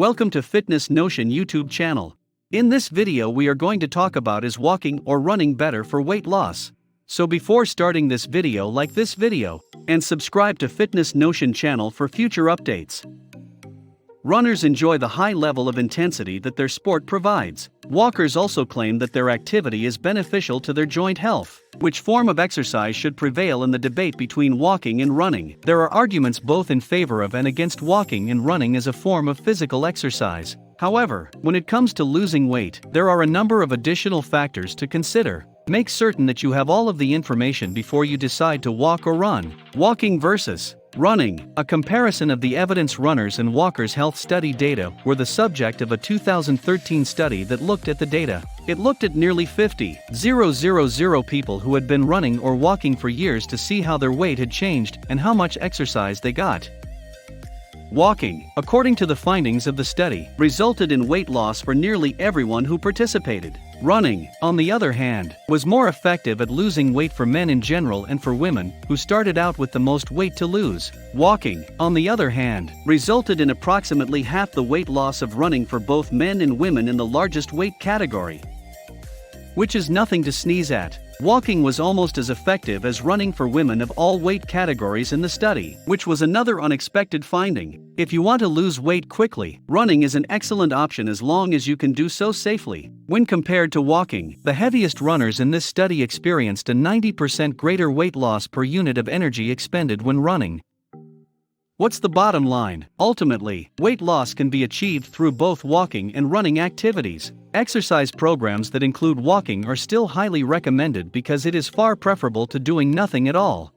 Welcome to Fitness Notion YouTube channel. In this video we are going to talk about is walking or running better for weight loss. So before starting this video, like this video and subscribe to Fitness Notion channel for future updates. Runners enjoy the high level of intensity that their sport provides. Walkers also claim that their activity is beneficial to their joint health. Which form of exercise should prevail in the debate between walking and running? There are arguments both in favor of and against walking and running as a form of physical exercise. However, when it comes to losing weight, there are a number of additional factors to consider. Make certain that you have all of the information before you decide to walk or run. Walking versus running. A comparison of the evidence runners and walkers' health study data were the subject of a 2013 study that looked at the data. It looked at nearly 50,000 people who had been running or walking for years to see how their weight had changed and how much exercise they got. Walking, according to the findings of the study, resulted in weight loss for nearly everyone who participated. Running, on the other hand, was more effective at losing weight for men in general and for women, who started out with the most weight to lose. Walking, on the other hand, resulted in approximately half the weight loss of running for both men and women in the largest weight category. Which is nothing to sneeze at. Walking was almost as effective as running for women of all weight categories in the study, which was another unexpected finding. If you want to lose weight quickly, running is an excellent option as long as you can do so safely. When compared to walking, the heaviest runners in this study experienced a 90% greater weight loss per unit of energy expended when running. What's the bottom line? Ultimately, weight loss can be achieved through both walking and running activities. Exercise programs that include walking are still highly recommended because it is far preferable to doing nothing at all.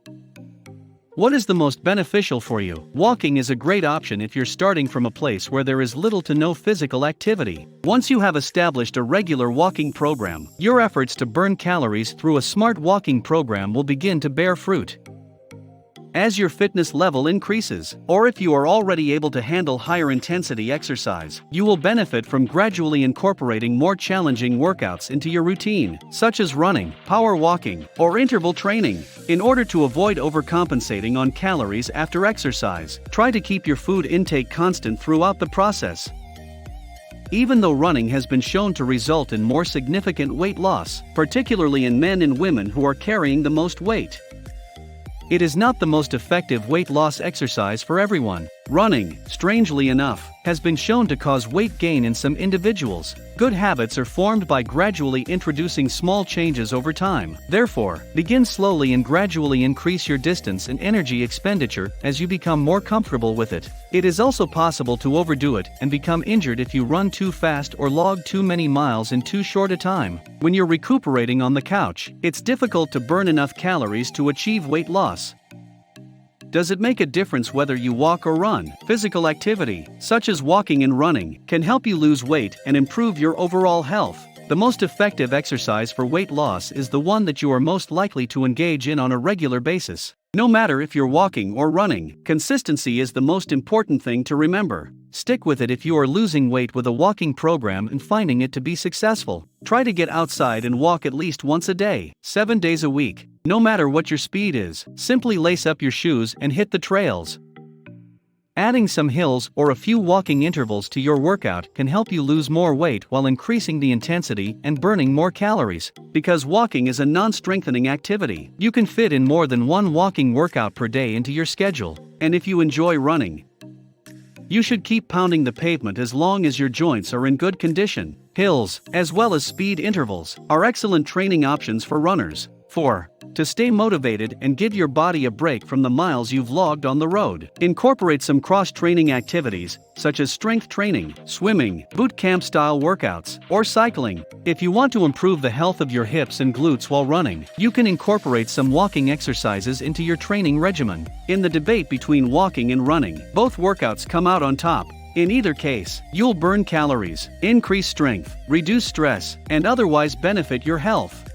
What is the most beneficial for you? Walking is a great option if you're starting from a place where there is little to no physical activity. Once you have established a regular walking program, your efforts to burn calories through a smart walking program will begin to bear fruit. As your fitness level increases, or if you are already able to handle higher intensity exercise, you will benefit from gradually incorporating more challenging workouts into your routine, such as running, power walking, or interval training. In order to avoid overcompensating on calories after exercise, try to keep your food intake constant throughout the process. Even though running has been shown to result in more significant weight loss, particularly in men and women who are carrying the most weight, it is not the most effective weight loss exercise for everyone. Running, strangely enough, has been shown to cause weight gain in some individuals. Good habits are formed by gradually introducing small changes over time. Therefore, begin slowly and gradually increase your distance and energy expenditure as you become more comfortable with it. It is also possible to overdo it and become injured if you run too fast or log too many miles in too short a time. When you're recuperating on the couch, it's difficult to burn enough calories to achieve weight loss. Does it make a difference whether you walk or run? Physical activity, such as walking and running, can help you lose weight and improve your overall health. The most effective exercise for weight loss is the one that you are most likely to engage in on a regular basis. No matter if you're walking or running, consistency is the most important thing to remember. Stick with it if you are losing weight with a walking program and finding it to be successful. Try to get outside and walk at least once a day, 7 days a week. No matter what your speed is, simply lace up your shoes and hit the trails. Adding some hills or a few walking intervals to your workout can help you lose more weight while increasing the intensity and burning more calories. Because walking is a non-strengthening activity, you can fit in more than one walking workout per day into your schedule. And if you enjoy running, you should keep pounding the pavement as long as your joints are in good condition. Hills, as well as speed intervals, are excellent training options for runners. 4. To stay motivated and give your body a break from the miles you've logged on the road, incorporate some cross-training activities, such as strength training, swimming, boot camp-style workouts, or cycling. If you want to improve the health of your hips and glutes while running, you can incorporate some walking exercises into your training regimen. In the debate between walking and running, both workouts come out on top. In either case, you'll burn calories, increase strength, reduce stress, and otherwise benefit your health.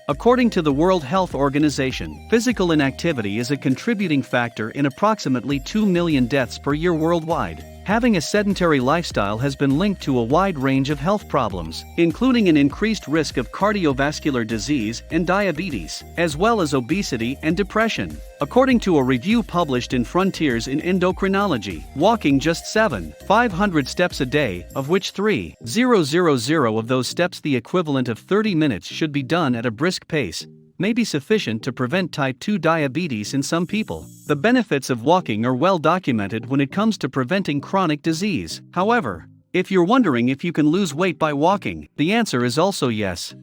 According to the World Health Organization, physical inactivity is a contributing factor in approximately 2 million deaths per year worldwide. Having a sedentary lifestyle has been linked to a wide range of health problems, including an increased risk of cardiovascular disease and diabetes, as well as obesity and depression. According to a review published in Frontiers in Endocrinology, walking just 7,500 steps a day, of which 3,000 of those steps, the equivalent of 30 minutes, should be done at a brisk pace, may be sufficient to prevent type 2 diabetes in some people. The benefits of walking are well documented when it comes to preventing chronic disease. However, if you're wondering if you can lose weight by walking, the answer is also yes.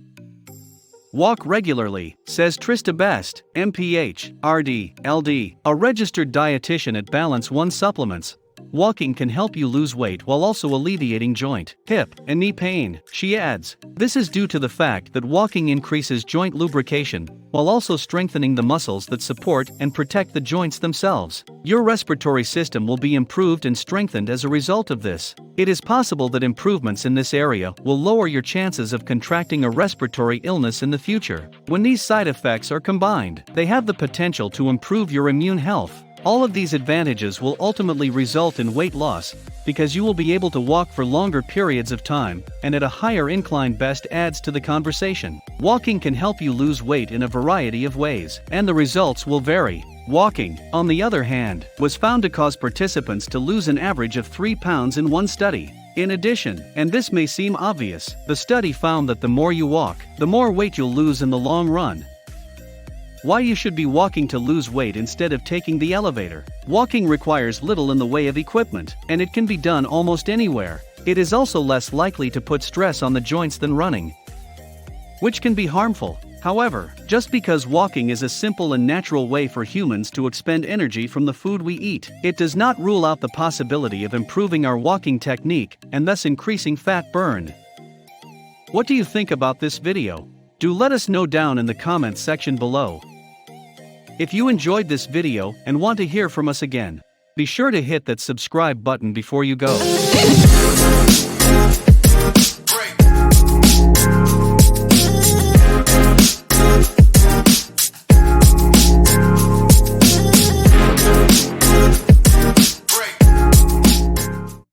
Walk regularly, says Trista Best, MPH, RD, LD, a registered dietitian at Balance One Supplements. Walking can help you lose weight while also alleviating joint, hip, and knee pain, she adds. This is due to the fact that walking increases joint lubrication, while also strengthening the muscles that support and protect the joints themselves. Your respiratory system will be improved and strengthened as a result of this. It is possible that improvements in this area will lower your chances of contracting a respiratory illness in the future. When these side effects are combined, they have the potential to improve your immune health. All of these advantages will ultimately result in weight loss, because you will be able to walk for longer periods of time, and at a higher incline. Best adds to the conversation. Walking can help you lose weight in a variety of ways, and the results will vary. Walking, on the other hand, was found to cause participants to lose an average of 3 pounds in one study. In addition, and this may seem obvious, the study found that the more you walk, the more weight you'll lose in the long run. Why you should be walking to lose weight instead of taking the elevator. Walking requires little in the way of equipment, and it can be done almost anywhere. It is also less likely to put stress on the joints than running, which can be harmful. However, just because walking is a simple and natural way for humans to expend energy from the food we eat, it does not rule out the possibility of improving our walking technique and thus increasing fat burn. What do you think about this video? Do let us know down in the comments section below. If you enjoyed this video and want to hear from us again, be sure to hit that subscribe button before you go.